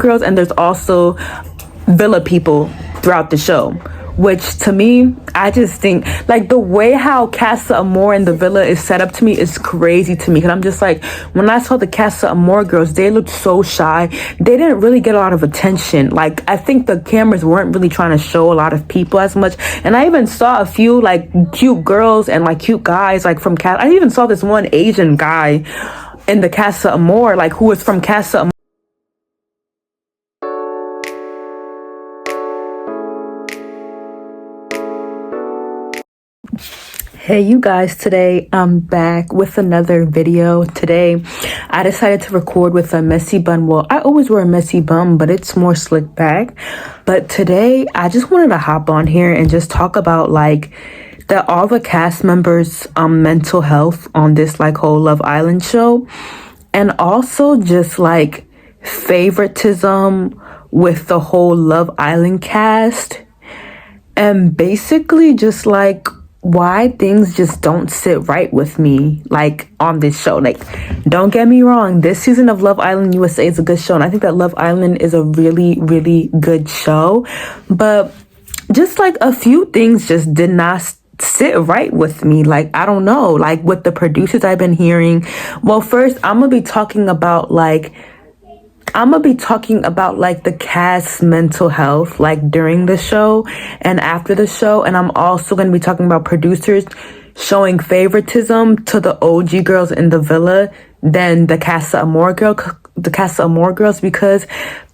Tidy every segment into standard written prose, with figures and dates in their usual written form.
girls, and there's also villa people throughout the show, which to me, I just think like the way how Casa Amor and the villa is set up to me is crazy to me, because I'm just like, when I saw the Casa Amor girls, they looked so shy. They didn't really get a lot of attention. Like, I think the cameras weren't really trying to show a lot of people as much. And I even saw a few like cute girls and like cute guys like from Casa. I even saw this one Asian guy in the Casa Amor, like who was from Casa Amor. Hey you guys, today I'm back with another video. Today I decided to record with a messy bun. Well, I always wear a messy bun, but it's more slick back. But today I just wanted to hop on here and just talk about like all the cast members mental health on this like whole Love Island show, and also just like favoritism with the whole Love Island cast, and basically just like why things just don't sit right with me like on this show. Like, don't get me wrong, this season of Love Island USA is a good show, and I think that Love Island is a really good show, but just like a few things just did not sit right with me. Like, I don't know, like with the producers I've been hearing. Well, first I'm gonna be talking about like the cast's mental health like during the show and after the show, and I'm also going to be talking about producers showing favoritism to the OG girls in the villa than the Casa Amor girls, because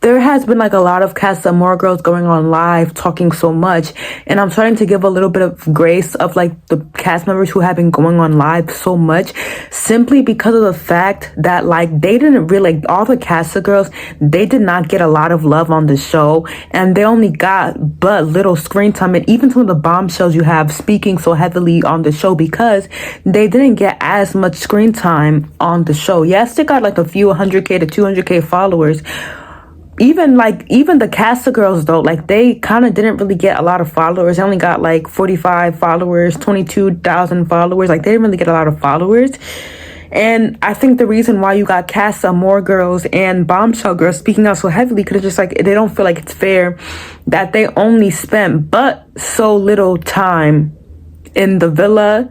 there has been like a lot of Casa Amor girls going on live talking so much, and I'm starting to give a little bit of grace of like the cast members who have been going on live so much, simply because of the fact that like they didn't really, like all the Casa girls, they did not get a lot of love on the show, and they only got but little screen time, and even some of the bombshells you have speaking so heavily on the show because they didn't get as much screen time on the show. Yes, they got like a few 100k to 200k followers. Even the Casa girls though, like they kind of didn't really get a lot of followers. They only got like 45 followers, 22,000 followers. Like they didn't really get a lot of followers. And I think the reason why you got Casa Amor girls and bombshell girls speaking out so heavily, because it's just like they don't feel like it's fair that they only spent but so little time in the villa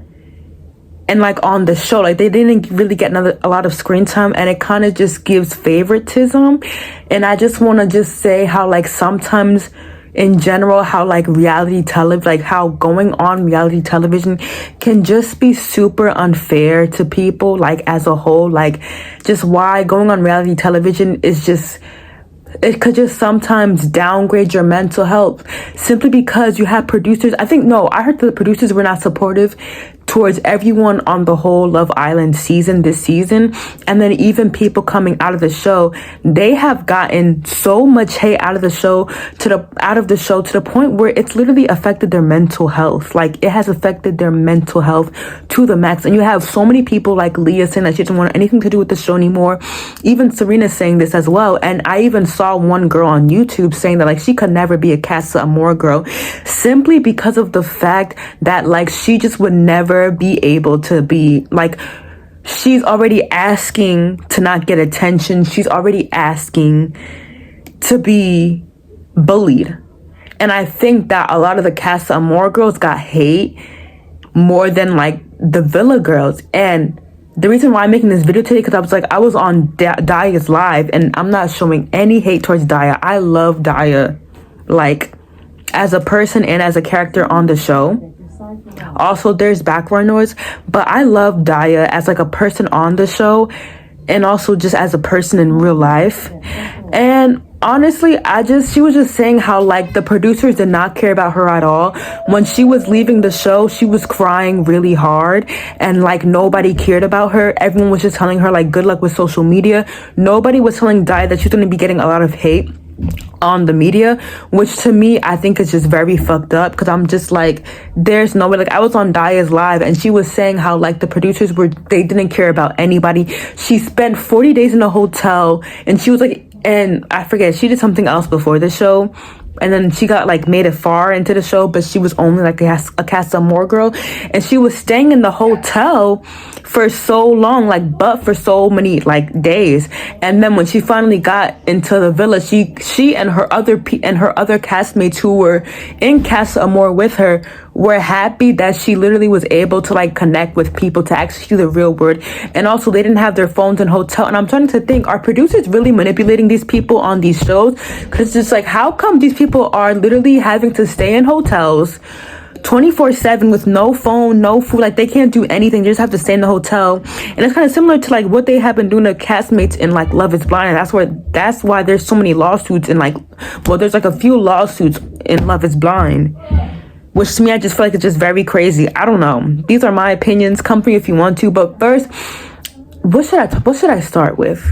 and like on the show. Like they didn't really get a lot of screen time, and it kind of just gives favoritism. And I just want to just say how like sometimes in general, how like reality television, like how going on reality television can just be super unfair to people like as a whole. Like just why going on reality television is just, it could just sometimes downgrade your mental health simply because you have producers. I heard the producers were not supportive towards everyone on the whole Love Island season this season, and then even people coming out of the show, they have gotten so much hate out of the show to the point where it's literally affected their mental health. Like it has affected their mental health to the max. And you have so many people like Leah saying that she doesn't want anything to do with the show anymore. Even Serena saying this as well. And I even saw one girl on YouTube saying that like she could never be a Casa Amor girl simply because of the fact that like she just would never be able to be like, she's already asking to not get attention. She's already asking to be bullied. And I think that a lot of the Casa Amor girls got hate more than like the Villa girls. And the reason why I'm making this video today, because I was on Daya's live, and I'm not showing any hate towards Daya. I love Daya like as a person and as a character on the show. Also, there's background noise, but I love Daya as like a person on the show, and also just as a person in real life. And honestly, she was just saying how like the producers did not care about her at all. When she was leaving the show, she was crying really hard, and like nobody cared about her. Everyone was just telling her like good luck with social media. Nobody was telling Daya that she's going to be getting a lot of hate on the media, which to me I think is just very fucked up, because I'm just like, there's no way. Like I was on Daya's live, and she was saying how like the producers they didn't care about anybody. She spent 40 days in a hotel, and she was like, and I forget, she did something else before the show, and then she got like made it far into the show, but she was only like a Casa Amor girl, and she was staying in the hotel for so long, like, but for so many like days. And then when she finally got into the villa, she and her other castmates who were in Casa Amor with her were happy that she literally was able to like connect with people, to actually see the real world. And also, they didn't have their phones in hotel. And I'm trying to think, are producers really manipulating these people on these shows? Because it's just like, how come these people are literally having to stay in hotels 24/7 with no phone, no food? Like, they can't do anything. They just have to stay in the hotel. And it's kind of similar to like what they have been doing to castmates in like Love is Blind. And that's why there's so many lawsuits in like, well, there's like a few lawsuits in Love is Blind, which to me, I just feel like it's just very crazy. I don't know. These are my opinions. Come for me if you want to. But first, what should I start with?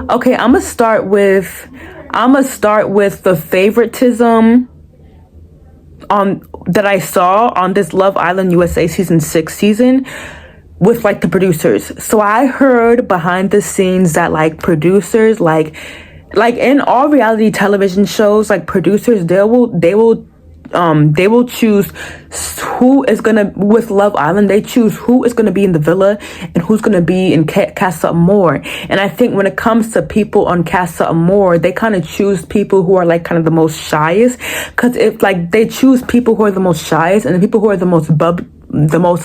Okay, I'm gonna start with the favoritism that I saw on this Love Island USA season 6 season with like the producers. So I heard behind the scenes that like producers, like in all reality television shows, like producers, they will choose who is gonna, with Love Island, they choose who is gonna be in the villa and who's gonna be in Casa Amor. And I think when it comes to people on Casa Amor, they kind of choose people who are like kind of the most shyest, because if like they choose people who are the most shyest, and the people who are the most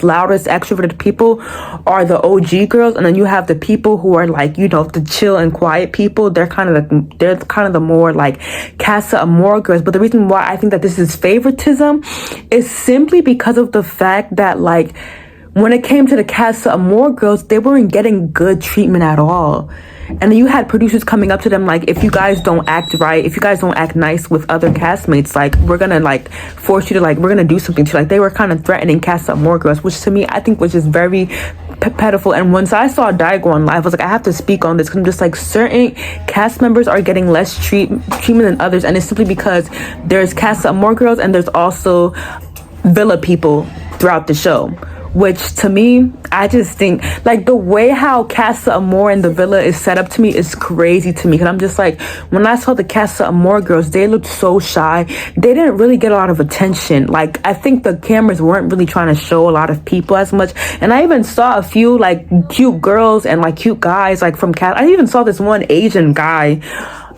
loudest extroverted people are the OG girls, and then you have the people who are like, you know, the chill and quiet people. They're kind of the more like Casa Amor girls. But the reason why I think that this is favoritism is simply because of the fact that like when it came to the Casa Amor girls, they weren't getting good treatment at all. And then you had producers coming up to them like, if you guys don't act right, if you guys don't act nice with other castmates, like we're gonna like force you to like, we're gonna do something to you. Like, they were kind of threatening Casa Amor girls, which to me I think was just very pitiful. And once I saw Dai go on live, I was like, I have to speak on this, because I'm just like, certain cast members are getting less treatment than others, and it's simply because there's Casa Amor girls and there's also villa people throughout the show. Which to me, I just think like the way how Casa Amor and the villa is set up to me is crazy to me. Because I'm just like, when I saw the Casa Amor girls, they looked so shy. They didn't really get a lot of attention. Like, I think the cameras weren't really trying to show a lot of people as much. And I even saw a few like cute girls and like cute guys like from I even saw this one Asian guy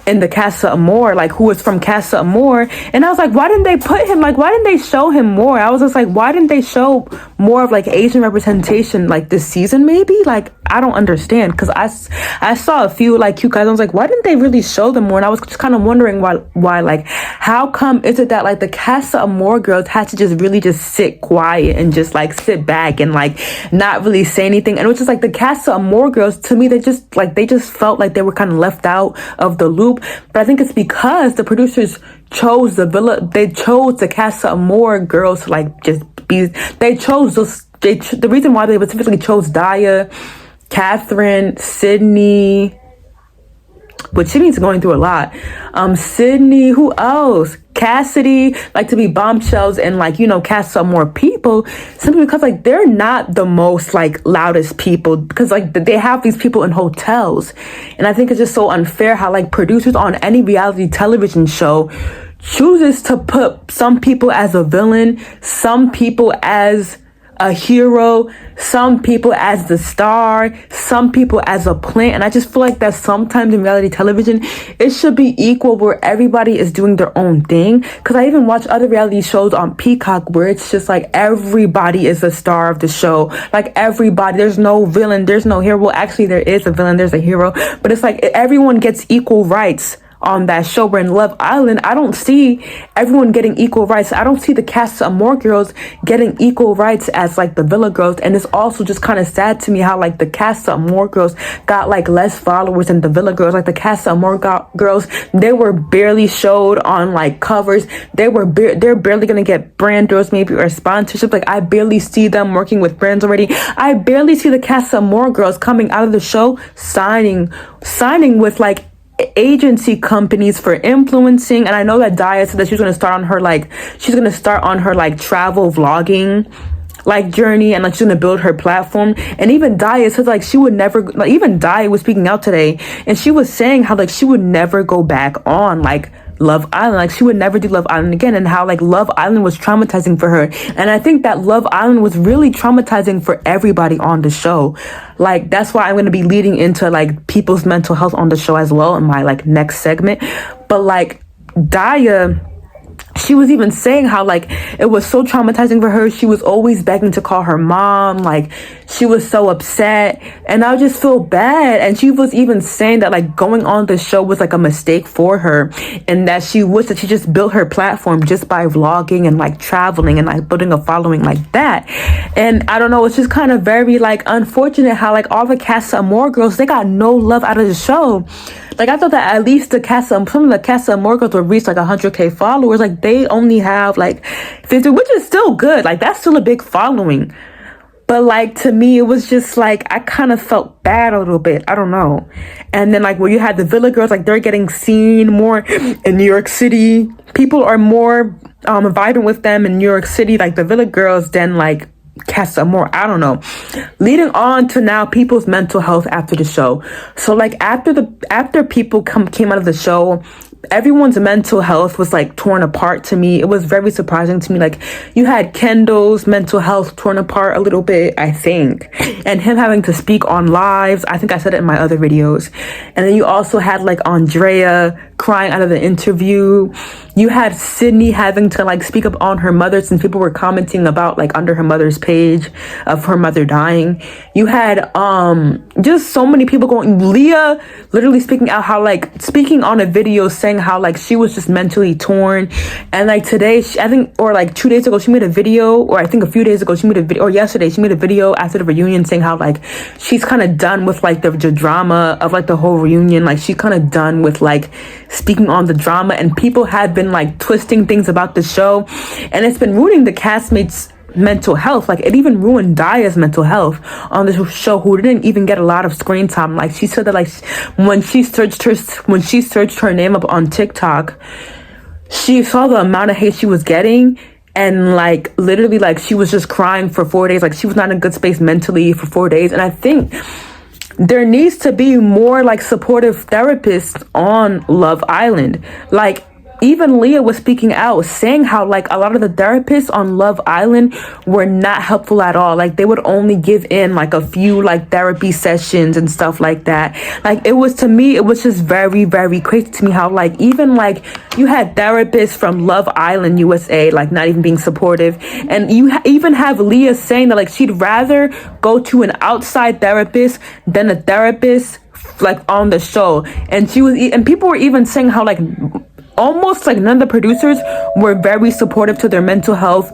in the Casa Amor, like, who was from Casa Amor. And I was like, why didn't they put him, like, why didn't they show him more? I was just like, why didn't they show more of like Asian representation like this season? Maybe, like, I don't understand, because I saw a few like cute guys. I was like, why didn't they really show them more? And I was just kind of wondering why like, how come is it that like the Casa Amor girls had to just really just sit quiet and just like sit back and like not really say anything? And it was just like the Casa Amor girls, to me, they just felt like they were kind of left out of the loop. But I think it's because the producers chose the villa, they chose the Casa Amor girls to like just be, they chose those, the reason why they specifically chose Daya, Catherine, Sydney, but Sydney's going through a lot. Sydney, who else? Cassidy, like, to be bombshells and like, you know, cast some more people, simply because like they're not the most like loudest people, because like they have these people in hotels. And I think it's just so unfair how like producers on any reality television show chooses to put some people as a villain, some people as a hero, some people as the star, some people as a plant. And I just feel like that sometimes in reality television, it should be equal, where everybody is doing their own thing. Because I even watch other reality shows on Peacock where it's just like everybody is the star of the show. Like, everybody, there's no villain, there's no hero. Well, actually there is a villain, there's a hero, but it's like everyone gets equal rights on that show. Where in Love Island, I don't see everyone getting equal rights. I don't see the Casa Amor girls getting equal rights as like the Villa girls. And it's also just kind of sad to me how like the Casa Amor girls got like less followers than the Villa girls. Like the Casa Amor girls, they were barely showed on like covers. They're barely gonna get brand deals maybe, or sponsorship. Like, I barely see them working with brands already. I barely see the Casa Amor girls coming out of the show signing with like agency companies for influencing. And I know that Daya said that she's gonna start on her like travel vlogging like journey, and like she's gonna build her platform. And even Daya said like she would never, like, even Daya was speaking out today, and she was saying how like she would never go back on like Love Island. Like, she would never do Love Island again, and how like Love Island was traumatizing for her. And I think that Love Island was really traumatizing for everybody on the show. Like, that's why I'm going to be leading into like people's mental health on the show as well in my like next segment. But like Daya, she was even saying how like it was so traumatizing for her. She was always begging to call her mom. Like, she was so upset, and I just feel bad. And she was even saying that like going on the show was like a mistake for her, and that she wished that she just built her platform just by vlogging and like traveling and like building a following like that. And I don't know, it's just kind of very like unfortunate how like all the Casa Amor girls, they got no love out of the show. Like, I thought that at least some of the Casa Amor girls would reach like 100K followers. Like, they only have like 50, which is still good. Like, that's still a big following. But like, to me, it was just like, I kind of felt bad a little bit. I don't know. And then like where you had the Villa girls, like they're getting seen more in New York City. People are more vibing with them in New York City, like the Villa girls, than like Casa Amor. I don't know. Leading on to now people's mental health after the show. So like after people came out of the show, everyone's mental health was like torn apart to me. It was very surprising to me. Like, you had Kendall's mental health torn apart a little bit, I think, and him having to speak on lives. I think I said it in my other videos. And then you also had like Andrea crying out of the interview. You had Sydney having to like speak up on her mother, since people were commenting about like under her mother's page of her mother dying. You had just so many people going. Leah literally speaking out, how like speaking on a video saying how like she was just mentally torn. And like today, I think, or like 2 days ago, she made a video, or I think a few days ago she made a video, or yesterday she made a video after the reunion saying how like she's kind of done with like the drama of like the whole reunion. Like, she's kind of done with like speaking on the drama, and people have been like twisting things about the show, and it's been ruining the castmates' mental health. Like, it even ruined Daya's mental health on the show, who didn't even get a lot of screen time. Like, she said that like when she searched her name up on TikTok, she saw the amount of hate she was getting, and like literally like she was just crying for 4 days. Like, she was not in a good space mentally for 4 days. And I think there needs to be more like supportive therapists on Love Island. Like, even Leah was speaking out, saying how like a lot of the therapists on Love Island were not helpful at all. Like, they would only give in like a few like therapy sessions and stuff like that. Like, it was, to me, it was just very, very crazy to me how like even like you had therapists from Love Island USA like not even being supportive, and you even have Leah saying that like she'd rather go to an outside therapist than a therapist like on the show. And people were even saying how like almost like none of the producers were very supportive to their mental health.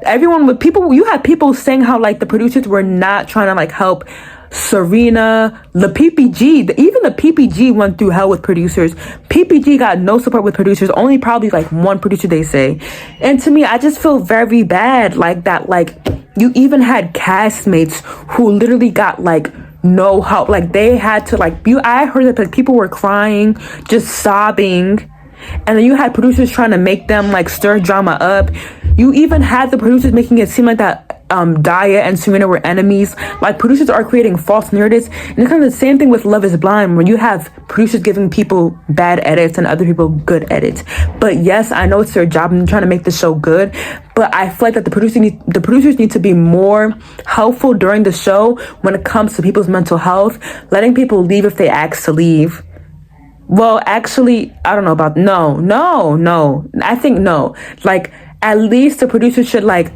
You had people saying how like the producers were not trying to like help Serena, the PPG. Even the PPG went through hell with producers. PPG got no support with producers, only probably like one producer, they say. And to me, I just feel very bad like that. Like, you even had castmates who literally got like no help. Like, they had to like I heard that like people were crying, just sobbing. And then you had producers trying to make them like stir drama up. You even had the producers making it seem like that Daya and Serena were enemies. Like, producers are creating false narratives. And it's kind of the same thing with Love is Blind, where you have producers giving people bad edits and other people good edits. But yes, I know it's their job and trying to make the show good, but I feel like that the producers need to be more helpful during the show when it comes to people's mental health, letting people leave if they ask to leave. Well, actually, I don't know about no. I think no. Like, at least the producer should like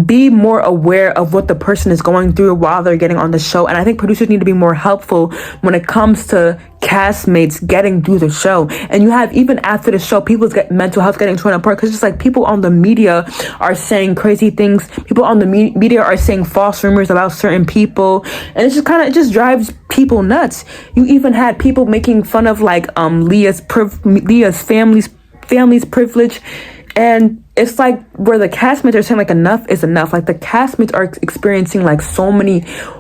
be more aware of what the person is going through while they're getting on the show. And I think producers need to be more helpful when it comes to castmates getting through the show. And you have, even after the show, people's mental health getting torn apart, because just like people on the media are saying crazy things. People on the media are saying false rumors about certain people, and it's just kind of, it just drives people nuts. You even had people making fun of like Leah's family's privilege. And it's like where the castmates are saying like enough is enough. Like, the castmates are experiencing like so many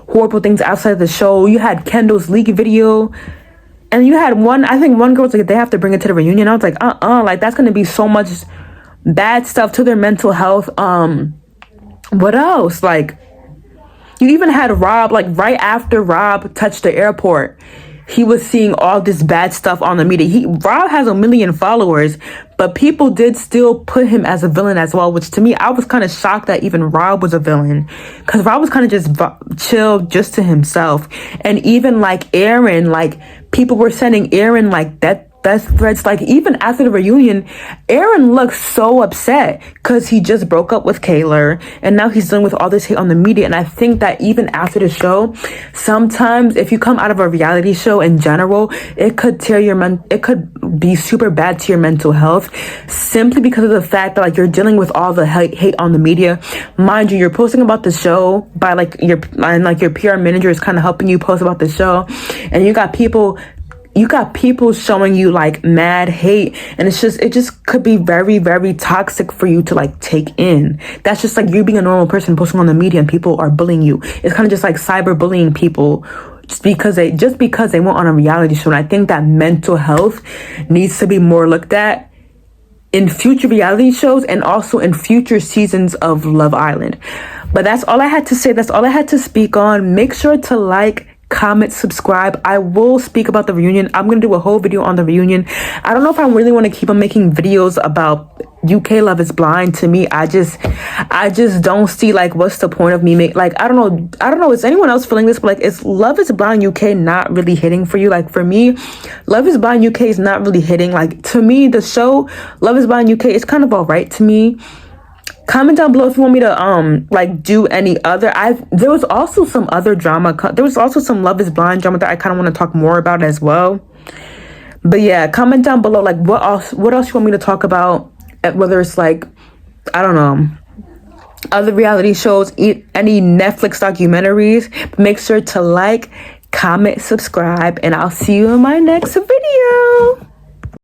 horrible things outside the show. You had Kendall's leak video, and you had I think one girl was like, they have to bring it to the reunion. I was like, like that's gonna be so much bad stuff to their mental health. What else? Like, you even had Rob, like right after Rob touched the airport, he was seeing all this bad stuff on the media. Rob has 1 million followers, but people did still put him as a villain as well, which to me, I was kind of shocked that even Rob was a villain, because Rob was kind of just chill just to himself. And even like Aaron, like people were sending Aaron like death threats. Like even after the reunion, Aaron looked so upset because he just broke up with Kayla, and now he's dealing with all this hate on the media. And I think that even after the show, sometimes if you come out of a reality show in general, it could it could be super bad to your mental health, simply because of the fact that like you're dealing with all the hate on the media. Mind you, you're posting about the show by like your PR manager is kind of helping you post about the show, and you got people showing you like mad hate, and it just could be very, very toxic for you to like take in. That's just like you being a normal person posting on the media and people are bullying you. It's kind of just like cyberbullying people just because they went on a reality show. And I think that mental health needs to be more looked at in future reality shows and also in future seasons of Love Island. But that's all I had to say. That's all I had to speak on. Make sure to like, comment, subscribe. I will speak about the reunion. I'm gonna do a whole video on the reunion. I don't know if I really want to keep on making videos about UK Love is Blind. To me, I just don't see like what's the point of me I don't know, is anyone else feeling this? But like, is Love is Blind UK not really hitting for you? Like for me, Love is Blind UK is not really hitting. Like to me, the show Love is Blind UK is kind of all right to me. Comment down below if you want me to like do any other. There was also some other drama. There was also some Love is Blind drama that I kind of want to talk more about as well. But yeah, comment down below like what else you want me to talk about, whether it's like, I don't know, other reality shows, any Netflix documentaries. Make sure to like, comment, subscribe, and I'll see you in my next video.